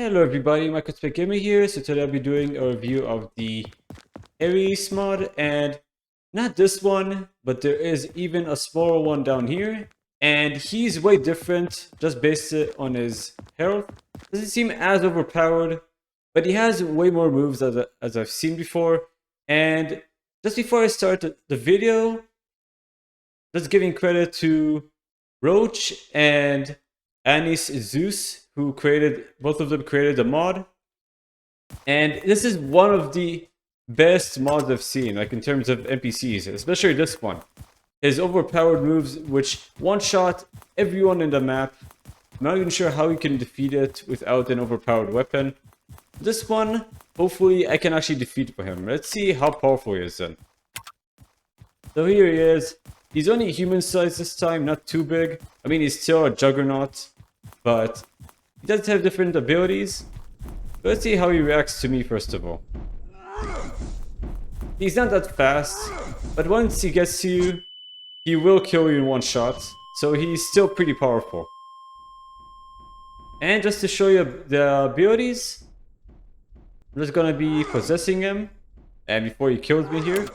Hello everybody, MicroSpecGamer here. So today I'll be doing a review of the Ares mod, and not this one, but there is even a smaller one down here. And he's way different, just based it on his health. Doesn't seem as overpowered, but he has way more moves as I've seen before. And just before I start the video, just giving credit to Roach and Anis Zeus, who both of them created the mod. And this is one of the best mods I've seen, like in terms of NPCs, especially this one. His overpowered moves, which one-shot everyone in the map. I'm not even sure how you can defeat it without an overpowered weapon. This one, hopefully I can actually defeat for him. Let's see how powerful he is then. So here he is. He's only human size this time, not too big. I mean, he's still a juggernaut, but he does have different abilities. Let's see how he reacts to me first of all. He's not that fast, but once he gets to you, he will kill you in one shot. So he's still pretty powerful. And just to show you the abilities, I'm just gonna be possessing him. And before he kills me here,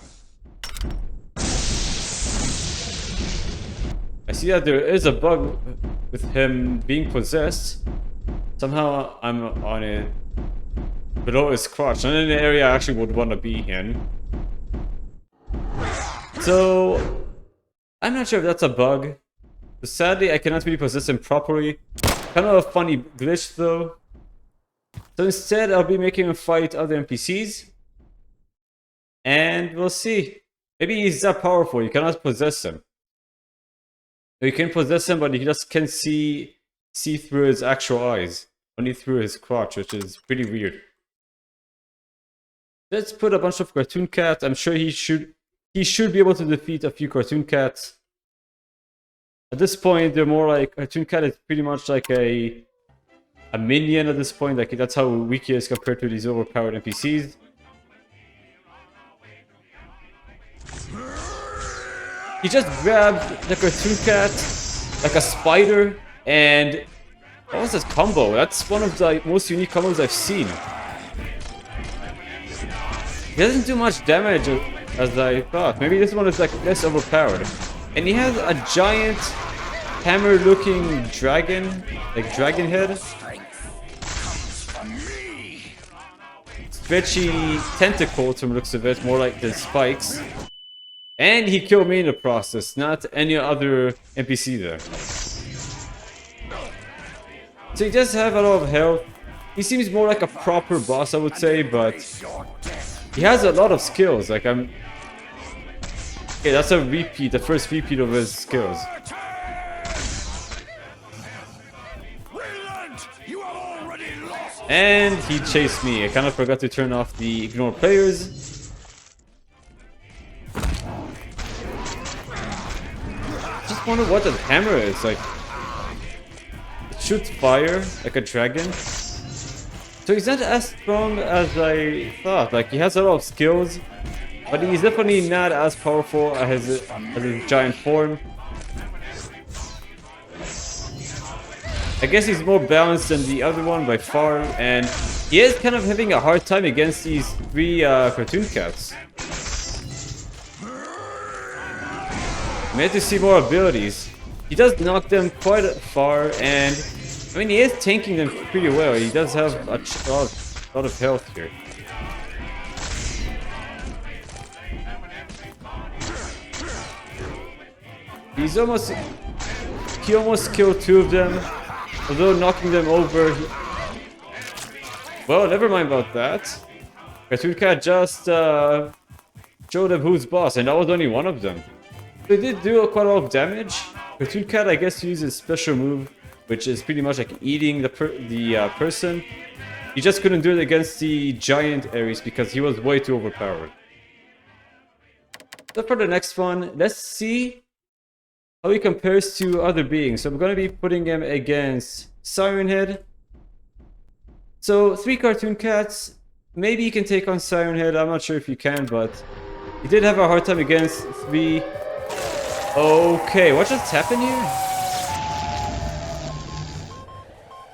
I see that there is a bug with him being possessed. Somehow I'm on it below his crotch, not in the area I actually would want to be in. So I'm not sure if that's a bug. But sadly, I cannot really possess him properly. Kind of a funny glitch though. So instead, I'll be making him fight other NPCs. And we'll see. Maybe he's that powerful, you cannot possess him. You can possess him, but he just can't see through his actual eyes. Only through his crotch, which is pretty weird. Let's put a bunch of cartoon cats. I'm sure he should be able to defeat a few cartoon cats. At this point, they're more like cartoon cat is pretty much like a minion at this point. Like that's how weak he is compared to these overpowered NPCs. He just grabbed the cartoon cat like a spider, and what was this combo? That's one of the most unique combos I've seen. He doesn't do much damage as I thought. Maybe this one is like less overpowered. And he has a giant hammer-looking dragon, like dragon head. Stretchy tentacles from the looks of it, more like the spikes. And he killed me in the process, not any other NPC there. So he does have a lot of health. He seems more like a proper boss, I would say, but he has a lot of skills. Like okay, that's a repeat, the first repeat of his skills. And he chased me. I kind of forgot to turn off the ignore players. I wonder what the hammer is. Like, it shoots fire like a dragon. So he's not as strong as I thought. Like, he has a lot of skills, but he's definitely not as powerful as his giant form. I guess he's more balanced than the other one by far, and he is kind of having a hard time against these three cartoon cats. We have to see more abilities. He does knock them quite far, and I mean, he is tanking them pretty well. He does have a lot of health here. He almost killed two of them, although knocking them over. Well, never mind about that. Cartoon Cat just showed them who's boss, and that was only one of them. They did do quite a lot of damage. Cartoon Cat, I guess, uses a special move, which is pretty much like eating the person. He just couldn't do it against the giant Ares because he was way too overpowered. So for the next one, let's see how he compares to other beings. So I'm going to be putting him against Siren Head. So 3 cartoon cats. Maybe you can take on Siren Head. I'm not sure if you can, but he did have a hard time against 3. Okay, what just happened here?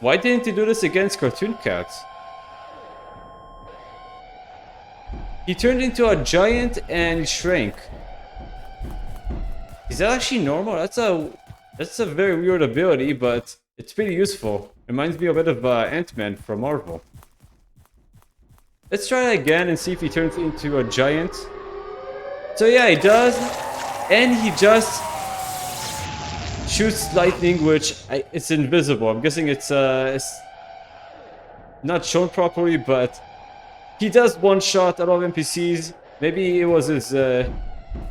Why didn't he do this against Cartoon Cats? He turned into a giant and shrank. Is that actually normal? That's a very weird ability, but it's pretty useful. Reminds me a bit of Ant-Man from Marvel. Let's try it again and see if he turns into a giant. So yeah, he does. And he just shoots lightning, which it's invisible. I'm guessing it's not shown properly, but he does one shot a lot of NPCs. Maybe it was a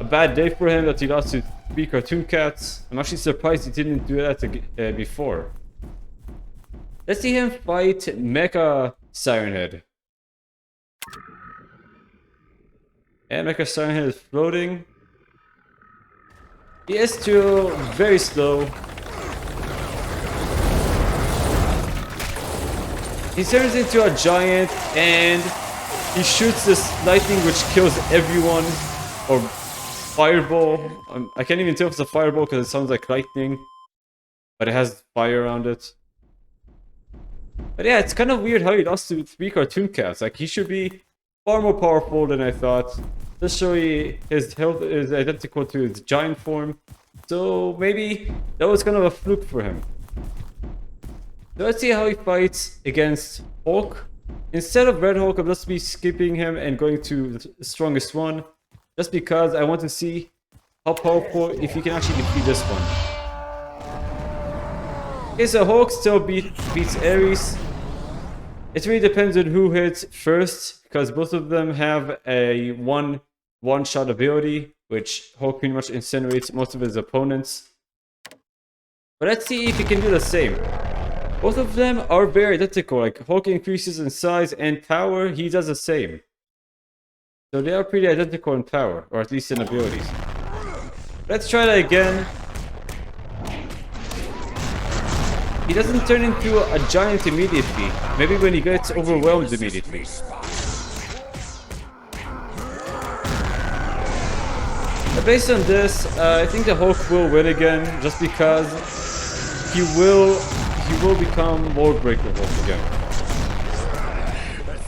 bad day for him that he lost to 3 Cartoon Cats. I'm actually surprised he didn't do that before. Let's see him fight Mecha Siren Head. And Mecha Siren Head is floating. He is still very slow. He turns into a giant and he shoots this lightning which kills everyone. Or fireball. I can't even tell if it's a fireball because it sounds like lightning. But it has fire around it. But yeah, it's kind of weird how he lost to 3 Cartoon Cats. Like, he should be far more powerful than I thought. Especially his health is identical to his giant form. So maybe that was kind of a fluke for him. So let's see how he fights against Hulk. Instead of Red Hulk, I'll just be skipping him and going to the strongest one. Just because I want to see how powerful, if he can actually defeat this one. Okay, so Hulk still beats Ares. It really depends on who hits first, because both of them have a one-shot ability, which Hulk pretty much incinerates most of his opponents. But let's see if he can do the same. Both of them are very identical. Like, Hulk increases in size and power, he does the same. So they are pretty identical in power, or at least in abilities. Let's try that again. He doesn't turn into a giant immediately. Maybe when he gets overwhelmed immediately. But based on this, I think the Hulk will win again, just because he will become World Breaker Hulk again.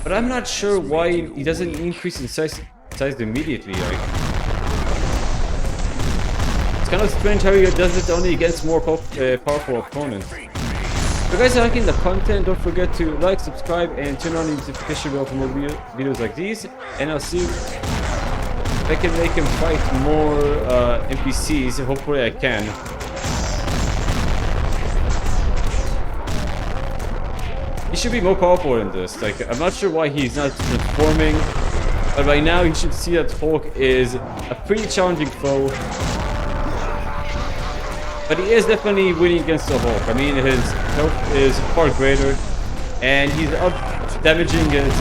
But I'm not sure why he doesn't increase in size immediately. Like, it's kind of strange how he does it only against more powerful opponents. If you guys are liking the content, don't forget to like, subscribe, and turn on the notification bell for more videos like these. And I'll see if I can make him fight more NPCs. Hopefully I can. He should be more powerful in this. Like, I'm not sure why he's not transforming, but by now you should see that Hulk is a pretty challenging foe. But he is definitely winning against the Hulk. I mean, his health is far greater, and he's up damaging his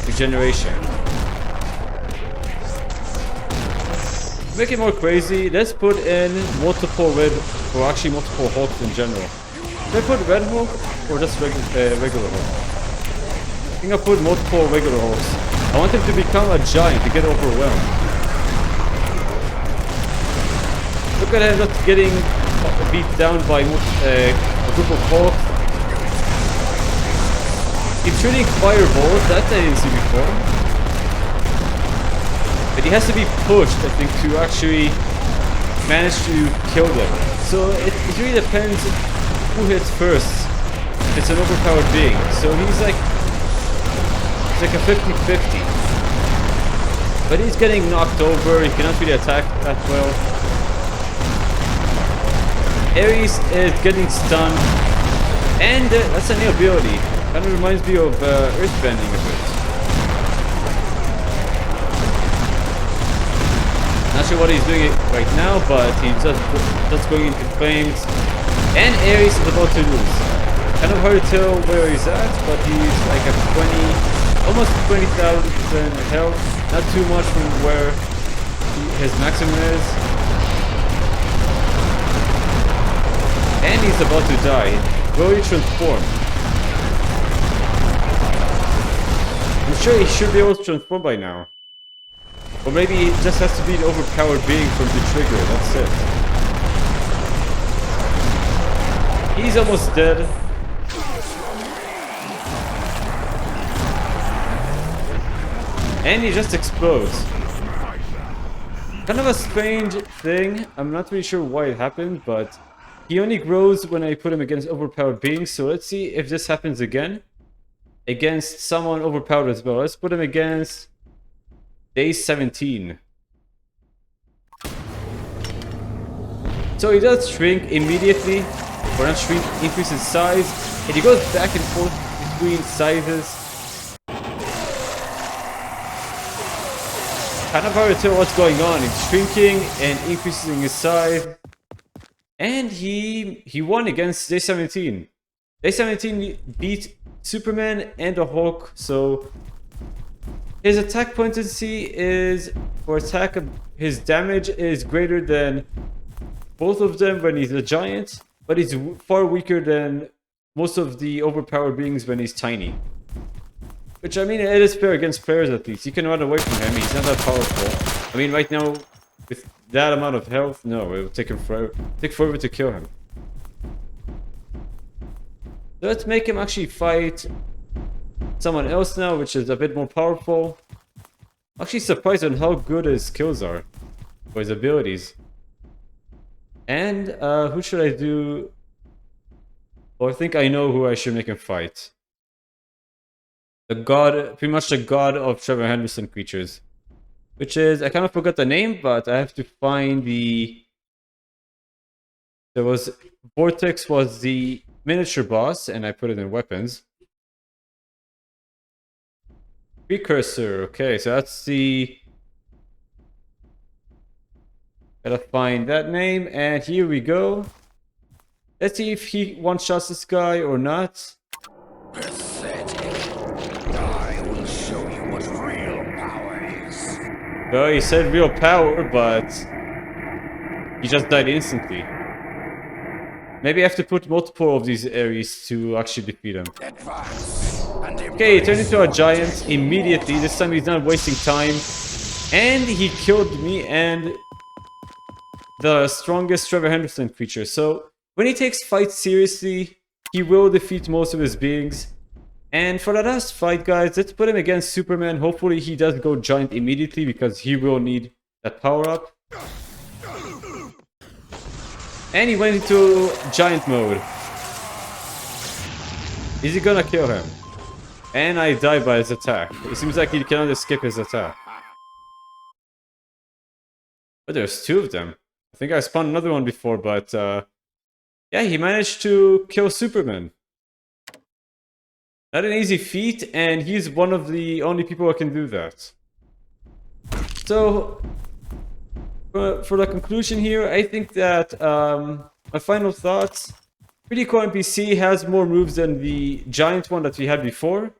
regeneration. To make it more crazy, let's put in multiple red, or actually multiple Hulks in general. Should I put Red Hulk or just regular Hulk? I think I'll put multiple regular Hulks. I want him to become a giant to get overwhelmed. Look at him just getting beat down by a group of Hulks. He's shooting fireballs, that I didn't see before. But he has to be pushed, I think, to actually manage to kill them. So it really depends who hits first. It's an overpowered being, so he's like a 50-50. But he's getting knocked over, he cannot really attack that well. Ares is getting stunned, and that's a new ability. Kind of reminds me of Earthbending a bit. Not sure what he's doing right now, but he's just going into flames. And Ares is about to lose. Kind of hard to tell where he's at, but he's like at 20, almost 20,000 health. Not too much from where his maximum is. And he's about to die. Will he transform? I'm sure he should be able to transform by now. Or maybe he just has to be an overpowered being from the trigger, that's it. He's almost dead. And he just explodes. Kind of a strange thing. I'm not really sure why it happened, but he only grows when I put him against overpowered beings. So let's see if this happens again. Against someone overpowered as well. Let's put him against day 17. So he does shrink immediately. Or not shrink, increase in size. And he goes back and forth between sizes. Kind of hard to tell what's going on. He's shrinking and increasing his size. And he won against day 17. Day 17 beat Superman and the Hulk. So his attack potency is, for attack, his damage is greater than both of them when he's a giant. But he's far weaker than most of the overpowered beings when he's tiny. Which, I mean, it is fair against players at least. You can run away from him, he's not that powerful. I mean, right now, with that amount of health, no, it will take him forever to kill him. So let's make him actually fight someone else now, which is a bit more powerful. I'm actually surprised on how good his skills are, or his abilities. And who should I do? Well, I think I know who I should make him fight. The god, pretty much the god of Trevor Henderson creatures. Which is, I kind of forgot the name, but I have to find the... There was... Vortex was the miniature boss, and I put it in weapons. Precursor, okay, so that's the... Gotta find that name, and here we go. Let's see if he one-shots this guy or not. Pathetic. I will show you what real power is. Well, he said real power, but he just died instantly. Maybe I have to put multiple of these Ares to actually defeat him. Okay, he turned into a giant immediately. This time he's not wasting time. And he killed me and the strongest Trevor Henderson creature. So when he takes fights seriously, he will defeat most of his beings. And for the last fight, guys, let's put him against Superman. Hopefully he does go giant immediately because he will need that power-up. And he went into giant mode. Is he gonna kill him? And I die by his attack. It seems like he cannot escape his attack. But there's two of them. I think I spawned another one before, but yeah, he managed to kill Superman. Not an easy feat, and he's one of the only people who can do that. So, for the conclusion here, I think that my final thoughts. Pretty cool NPC has more moves than the giant one that we had before.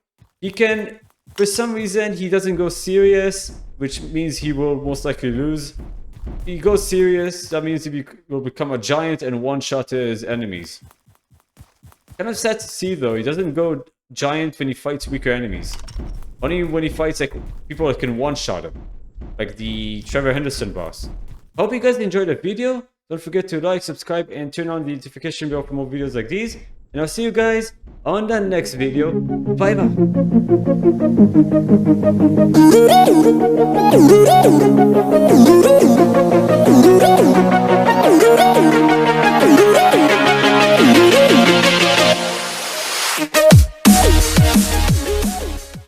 He can, for some reason, he doesn't go serious, which means he will most likely lose. If he goes serious, that means he will become a giant and one-shot his enemies. Kind of sad to see though, he doesn't go giant when he fights weaker enemies. Only when he fights like people that can one-shot him. Like the Trevor Henderson boss. Hope you guys enjoyed the video. Don't forget to like, subscribe, and turn on the notification bell for more videos like these. And I'll see you guys on the next video. Bye bye.